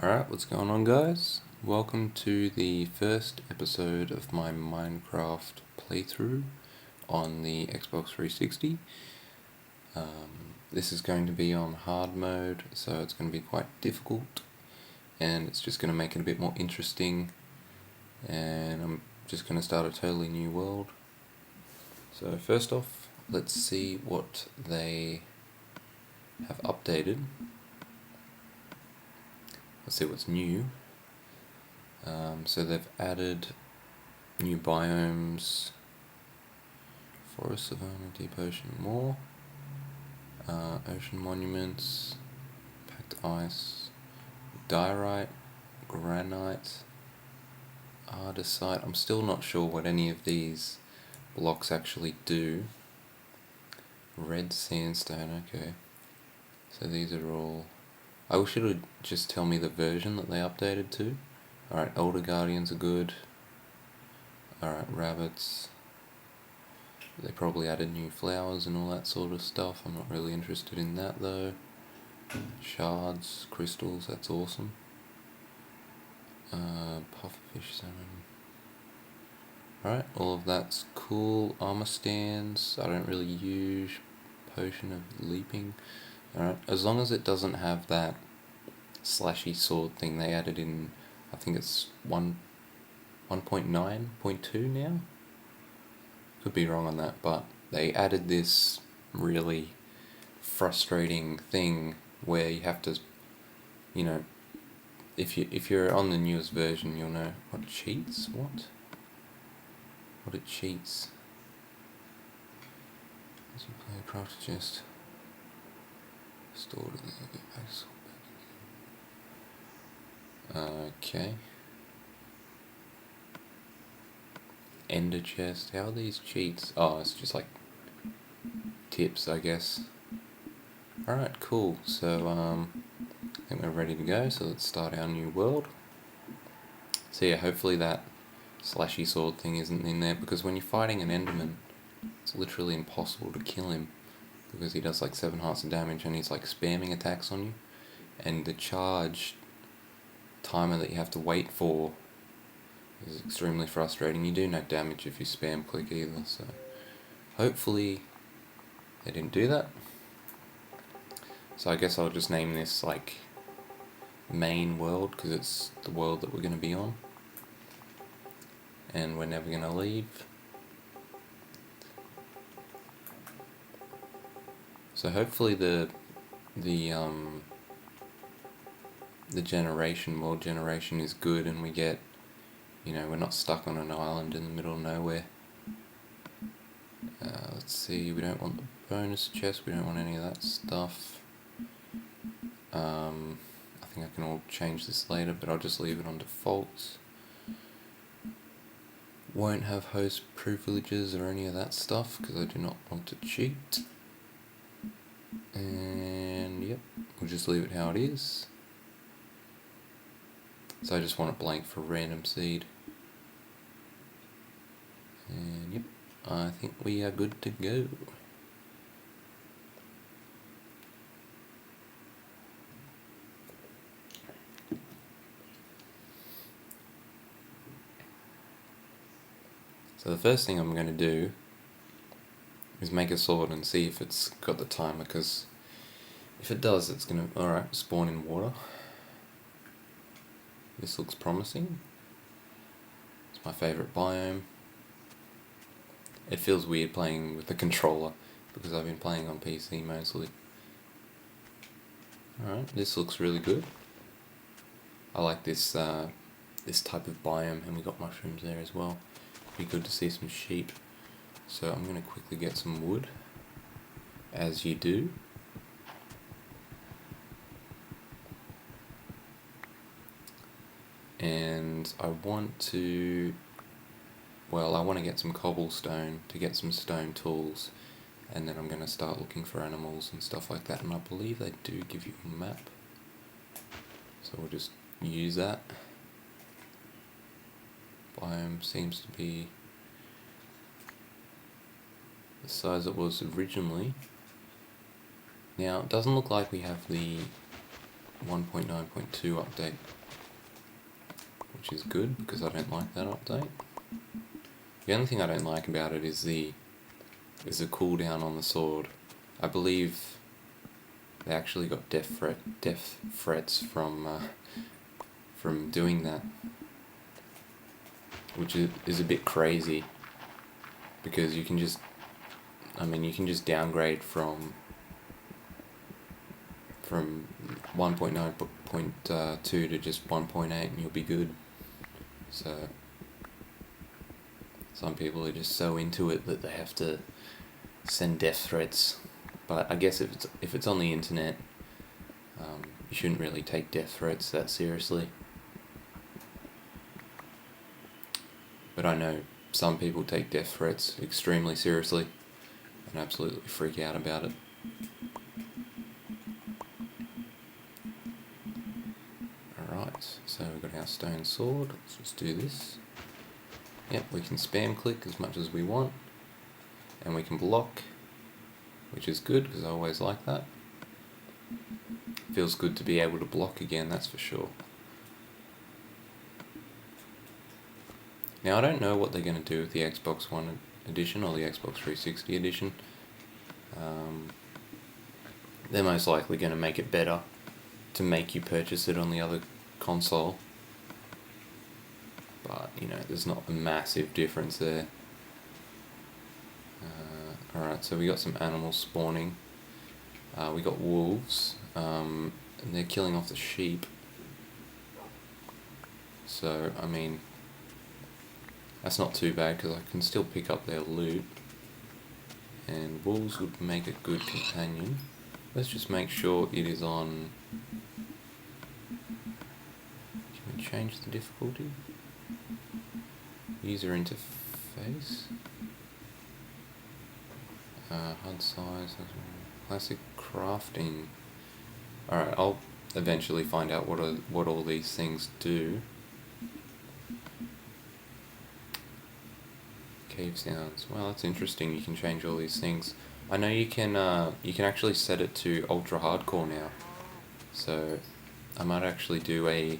Alright, what's going on, guys? Welcome to the first episode of my Minecraft playthrough on the Xbox 360. This is going to be on hard mode, so it's going to be quite difficult, and it's just going to make it a bit more interesting, and I'm just going to start a totally new world. So first off, let's see what they have updated. Let's see what's new. So they've added new biomes: forest, savanna, deep ocean, more, ocean monuments, packed ice, diorite, granite, andesite. I'm still not sure what any of these blocks actually do. Red sandstone, okay. So these are all... I wish it would just tell me the version that they updated to. Alright, Elder Guardians are good. Alright, rabbits. They probably added new flowers and all that sort of stuff. I'm not really interested in that though. Shards, crystals, that's awesome. Pufferfish salmon. Alright, all of that's cool. Armor stands, I don't really use. Potion of leaping. Alright, as long as it doesn't have that slashy sword thing they added in, I think it's 1.9.2 now? Could be wrong on that, but they added this really frustrating thing where you have to, you know, if you're on the newest version, you'll know what cheats. What it cheats? As you play a craft chest, stored in the axle. Okay. Ender chest. How are these cheats? Oh, it's just like tips, I guess. Alright, cool. So, I think we're ready to go, so let's start our new world. So yeah, hopefully that slashy sword thing isn't in there, because when you're fighting an Enderman, it's literally impossible to kill him, because he does like 7 hearts of damage and he's like spamming attacks on you, and the charge timer that you have to wait for is extremely frustrating. You do no damage if you spam click either, so hopefully they didn't do that. So I guess I'll just name this like main world, because it's the world that we're going to be on, and we're never going to leave. So hopefully the world generation is good, and we get, you know, we're not stuck on an island in the middle of nowhere. Let's see, we don't want the bonus chest, we don't want any of that stuff. I think I can all change this later, but I'll just leave it on default. Won't have host privileges or any of that stuff, because I do not want to cheat. And yep, we'll just leave it how it is. So I just want it blank for random seed. And yep, I think we are good to go. So the first thing I'm going to do is make a sword and see if it's got the timer, because if it does, it's going to, alright, spawn in water. This looks promising. It's my favourite biome. It feels weird playing with the controller, because I've been playing on PC mostly. Alright, this looks really good. I like this this type of biome, and we got mushrooms there as well. Be good to see some sheep. So I'm going to quickly get some wood, as you do. And I want to get some cobblestone to get some stone tools, and then I'm going to start looking for animals and stuff like that, and I believe they do give you a map, so we'll just use that. Biome seems to be the size it was originally. Now, it doesn't look like we have the 1.9.2 update, which is good because I don't like that update. The only thing I don't like about it is the cooldown on the sword. I believe they actually got death threats from doing that, which is a bit crazy, because you can just downgrade from 1.9.2 to just 1.8 and you'll be good. So some people are just so into it that they have to send death threats. But I guess if it's on the internet, you shouldn't really take death threats that seriously. But I know some people take death threats extremely seriously and absolutely freak out about it. Alright, so we've got our stone sword. Let's just do this. Yep, we can spam click as much as we want, and we can block, which is good because I always like that. Feels good to be able to block again, that's for sure. Now I don't know what they're going to do with the Xbox One edition or the Xbox 360 edition. They're most likely going to make it better to make you purchase it on the other console. But, there's not a massive difference there. Alright, so we got some animals spawning. We got wolves, and they're killing off the sheep. So, that's not too bad because I can still pick up their loot. And wolves would make a good companion. Let's just make sure it is on... Can we change the difficulty? User interface. HUD size. Classic crafting. Alright, I'll eventually find out what all these things do. Cave sounds. Well, that's interesting. You can change all these things. I know you can actually set it to ultra hardcore now. So I might actually do a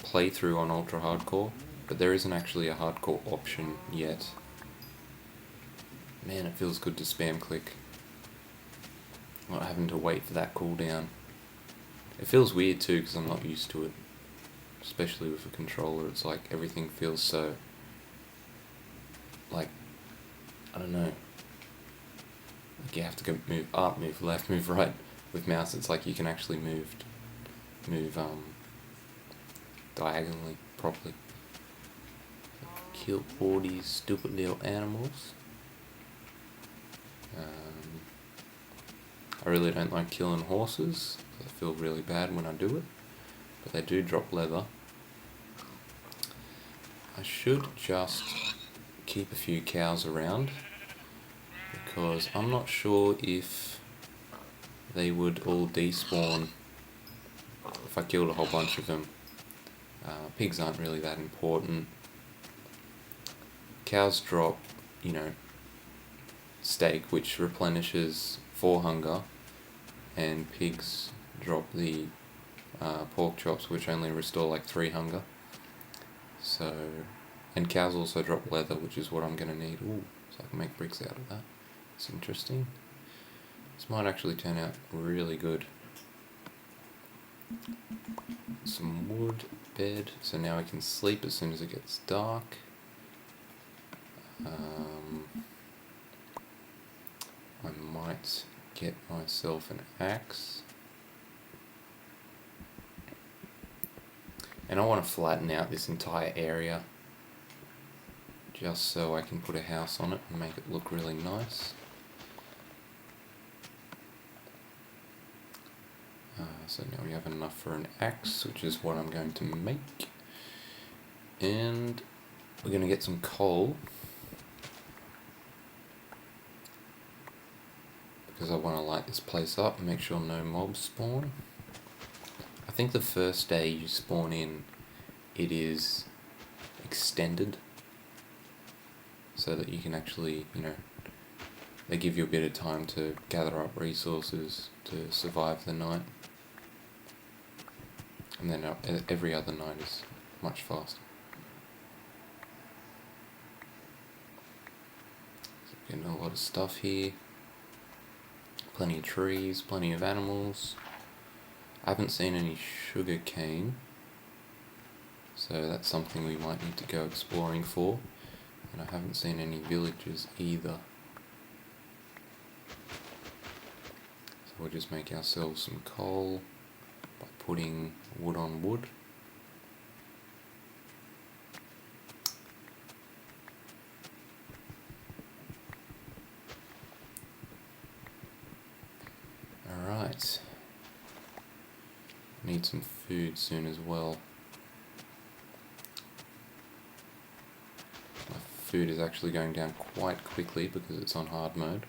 playthrough on ultra hardcore, but there isn't actually a hardcore option yet. Man, it feels good to spam click. Not having to wait for that cooldown. It feels weird too because I'm not used to it. Especially with a controller, it's like everything feels so... like, I don't know. Like you have to go move up, move left, move right. With mouse, it's like you can actually move diagonally properly. Kill all these stupid little animals. I really don't like killing horses. I feel really bad when I do it, but they do drop leather. I should just keep a few cows around, because I'm not sure if they would all despawn if I killed a whole bunch of them. Pigs aren't really that important. Cows drop, steak, which replenishes 4 hunger, and pigs drop the pork chops, which only restore like 3 hunger. So, and cows also drop leather, which is what I'm going to need. Ooh, so I can make bricks out of that. It's interesting. This might actually turn out really good. Some wood, bed, so now I can sleep as soon as it gets dark. I might get myself an axe. And I want to flatten out this entire area, just so I can put a house on it and make it look really nice. So now we have enough for an axe, which is what I'm going to make. And we're going to get some coal, because I want to light this place up and make sure no mobs spawn. I think the first day you spawn in, it is extended, so that you can actually, they give you a bit of time to gather up resources to survive the night. and then every other night is much faster. So getting a lot of stuff here. Plenty of trees, plenty of animals. I haven't seen any sugar cane, so that's something we might need to go exploring for. And I haven't seen any villages either. So we'll just make ourselves some coal by putting wood on wood. Alright. Need some food soon as well. My food is actually going down quite quickly because it's on hard mode.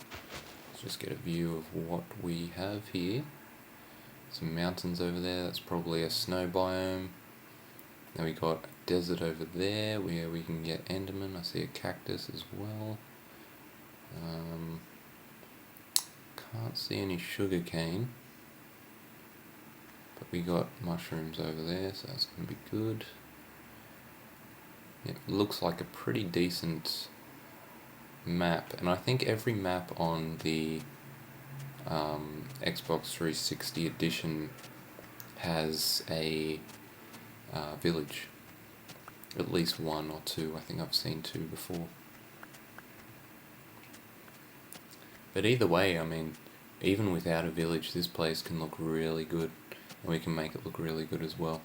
Let's just get a view of what we have here. Some mountains over there, that's probably a snow biome. Then we got a desert over there where we can get enderman. I see a cactus as well. Can't see any sugar cane, but we got mushrooms over there, so that's going to be good. It looks like a pretty decent map, and I think every map on the Xbox 360 edition has a village. At least one or two. I think I've seen two before. But either way, I mean, even without a village, this place can look really good, and we can make it look really good as well.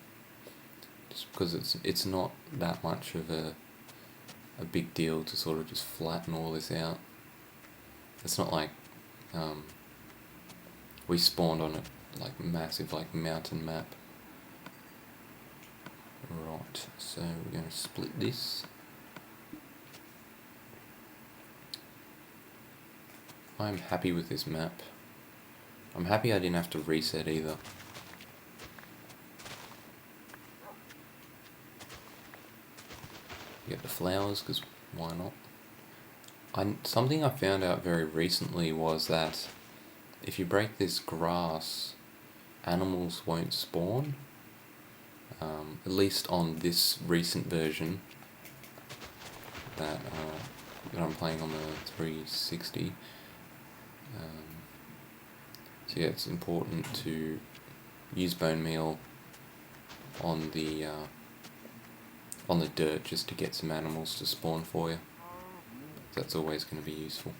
Just because it's not that much of a big deal to sort of just flatten all this out. It's not like we spawned on a like massive like mountain map. Right, so we're going to split this. I'm happy with this map. I'm happy I didn't have to reset either. Get the flowers, because why not? Something I found out very recently was that if you break this grass, animals won't spawn. At least on this recent version that I'm playing on the 360. So yeah, it's important to use bone meal on the dirt just to get some animals to spawn for you. That's always going to be useful.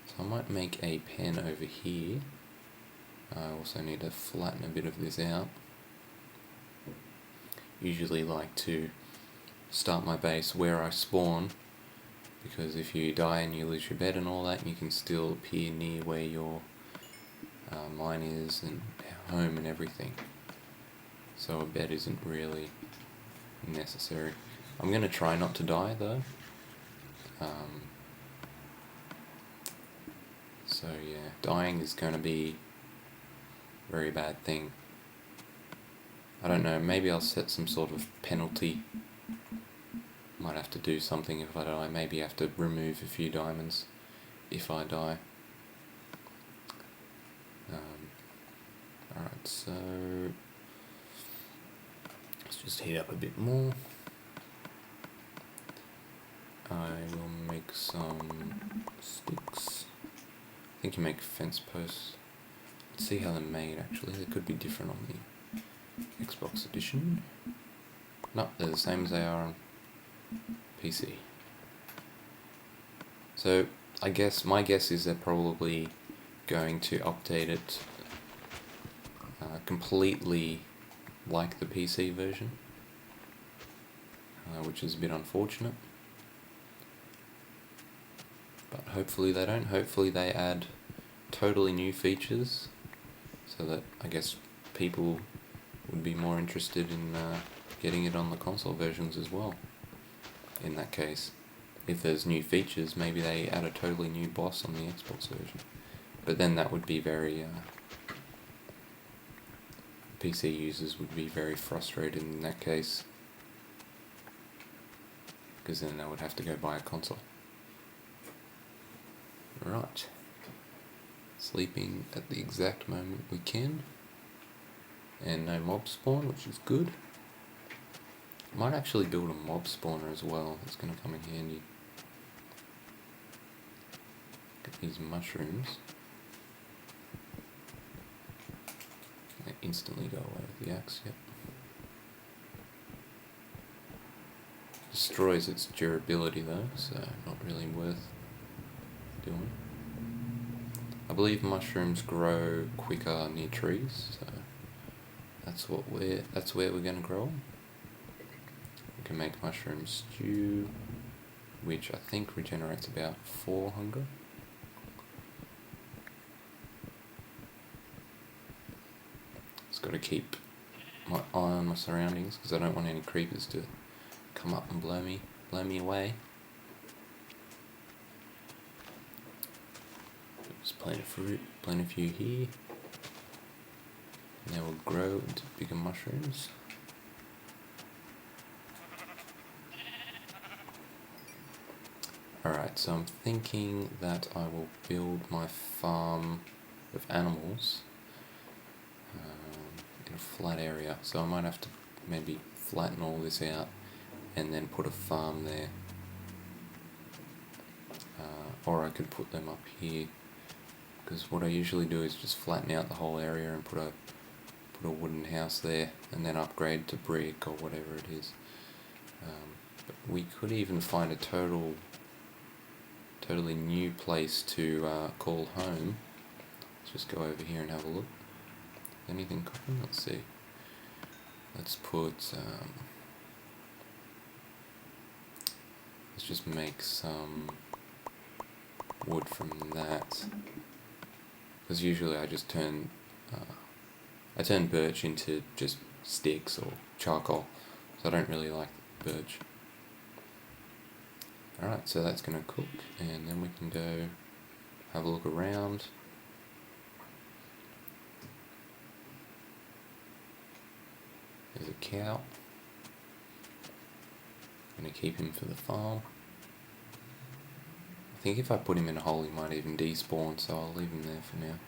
So I might make a pen over here. I also need to flatten a bit of this out. Usually like to start my base where I spawn, because if you die and you lose your bed and all that, you can still appear near where your mine is and home and everything. So a bed isn't really necessary. I'm going to try not to die though. So yeah, dying is going to be a very bad thing. I don't know, maybe I'll set some sort of penalty. Might have to do something if I die. Maybe have to remove a few diamonds if I die. Alright, so let's just heat up a bit more. I will make some sticks. I think you make fence posts. Let's see how they're made actually. They could be different on the Xbox edition. No, they're the same as they are on PC. So I guess my guess is they're probably going to update it completely like the PC version, which is a bit unfortunate. But hopefully they don't. Hopefully they add totally new features so that I guess people would be more interested in getting it on the console versions as well. In that case, if there's new features, maybe they add a totally new boss on the Xbox version. But then that would be very... PC users would be very frustrated in that case, because then they would have to go buy a console. Right. Sleeping at the exact moment we can. And no mob spawn, which is good. Might actually build a mob spawner as well. That's going to come in handy. Get these mushrooms. They instantly go away with the axe, yep. Destroys its durability though, so not really worth doing. I believe mushrooms grow quicker near trees, so that's where we're going to grow them. We can make mushroom stew, which I think regenerates about 4 hunger. Just got to keep my eye on my surroundings because I don't want any creepers to come up and blow me away. There's plenty of fruit, plenty of you here. Now we'll grow into bigger mushrooms. Alright, so I'm thinking that I will build my farm of animals in a flat area. So I might have to maybe flatten all this out and then put a farm there. Or I could put them up here, because what I usually do is just flatten out the whole area and put a wooden house there and then upgrade to brick or whatever it is. But we could even find a totally new place to call home. Let's just go over here and have a look. Anything cooking? Let's see. Let's put let's just make some wood from that, because usually I just turn birch into just sticks or charcoal, so I don't really like birch. Alright, so that's going to cook, and then we can go have a look around. There's a cow. I'm going to keep him for the farm. I think if I put him in a hole he might even despawn, so I'll leave him there for now.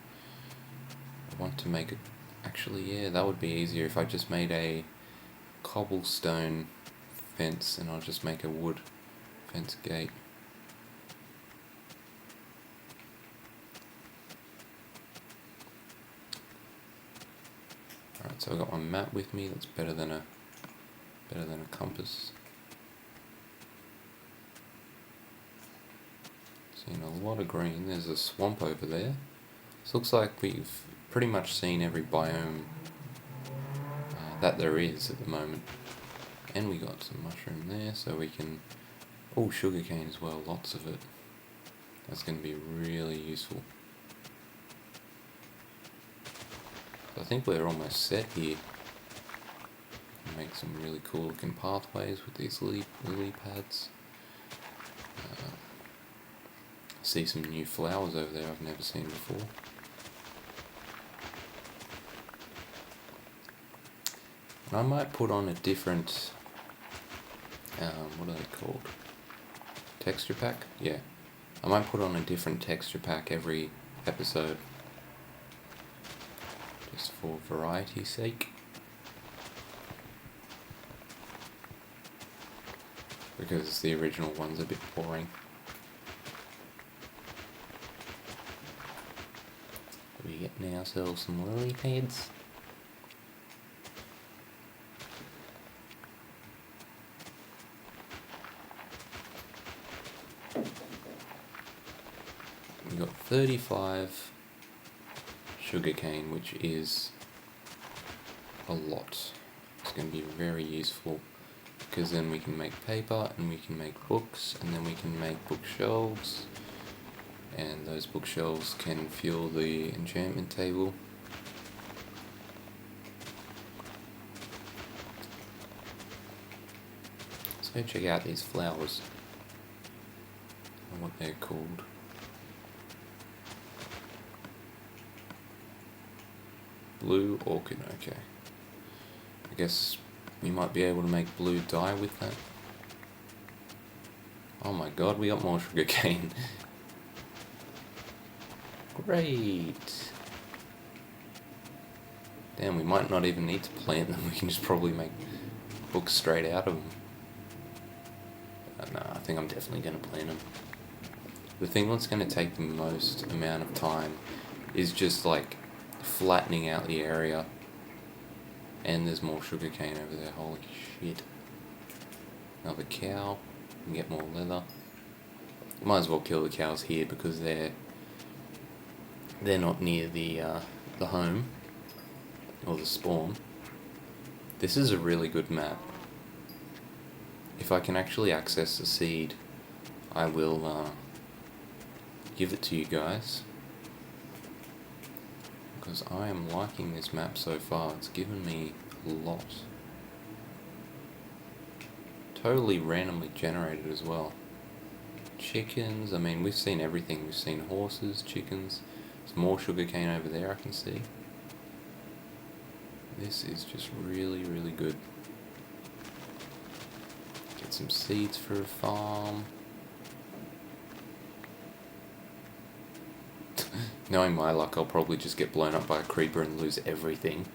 I want to make it... Actually, yeah, that would be easier if I just made a cobblestone fence and I'll just make a wood fence gate. Alright, so I've got my map with me. That's better than a compass. Seeing a lot of green. There's a swamp over there. This looks like we've pretty much seen every biome that there is at the moment. And we got some mushroom there, so we can... Oh, sugarcane as well, lots of it. That's going to be really useful. I think we're almost set here. Make some really cool looking pathways with these lily pads. See some new flowers over there I've never seen before. And I might put on a different, what are they called? Texture pack? Yeah. I might put on a different texture pack every episode. Just for variety's sake. Because the original one's a bit boring. We're getting ourselves some lily pads. We got 35 sugarcane, which is a lot. It's going to be very useful, because then we can make paper and we can make books, and then we can make bookshelves, and those bookshelves can fuel the enchantment table. Let's go check out these flowers and what they're called. Blue orchid, okay. I guess we might be able to make blue dye with that. Oh my god, we got more sugarcane. Great! Damn, we might not even need to plant them, we can just probably make books straight out of them. No, I think I'm definitely going to plant them. The thing that's going to take the most amount of time is just like flattening out the area. And there's more sugarcane over there, holy shit. Another cow, and get more leather. Might as well kill the cows here because they're not near the home or the spawn. This is a really good map. If I can actually access the seed, I will give it to you guys, because I am liking this map so far. It's given me a lot. Totally randomly generated as well. Chickens, I mean, we've seen everything. We've seen horses, chickens. There's more sugarcane over there, I can see. This is just really, really good. Get some seeds for a farm. Knowing my luck, I'll probably just get blown up by a creeper and lose everything.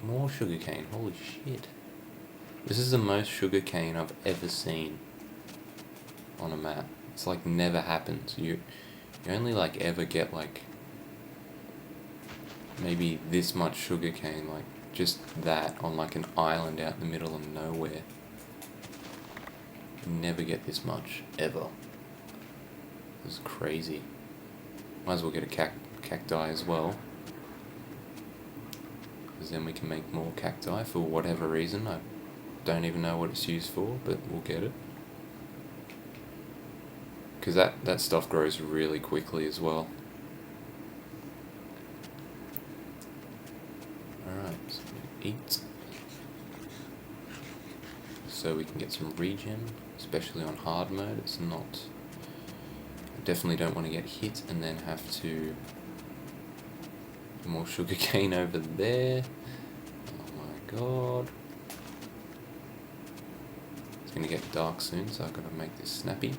More sugarcane, holy shit. This is the most sugarcane I've ever seen on a map. It's like never happens. You only like ever get like maybe this much sugarcane, like just that on like an island out in the middle of nowhere. You never get this much, ever. This is crazy. Might as well get a cacti as well, because then we can make more cacti for whatever reason. I don't even know what it's used for, but we'll get it. Because that stuff grows really quickly as well. Alright, so eat. So we can get some regen, especially on hard mode. It's not... I definitely don't want to get hit and then have to... More sugarcane over there. Oh my god. It's going to get dark soon, so I've got to make this snappy.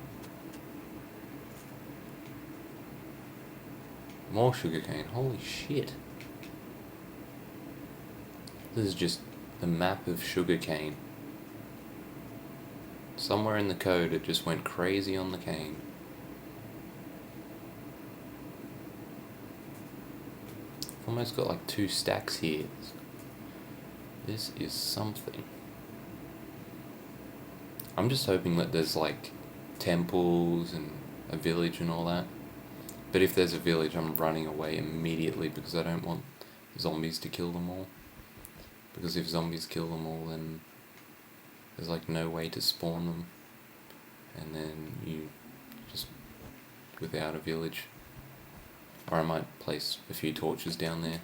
More sugarcane, holy shit. This is just the map of sugarcane. Somewhere in the code it just went crazy on the cane. I've almost got like 2 stacks here. This is something. I'm just hoping that there's like temples and a village and all that. But if there's a village, I'm running away immediately because I don't want zombies to kill them all. Because if zombies kill them all, then there's like no way to spawn them. And then you just without a village. Or I might place a few torches down there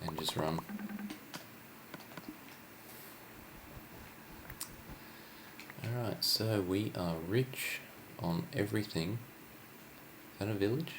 and just run. Alright, so we are rich on everything. Is that a village?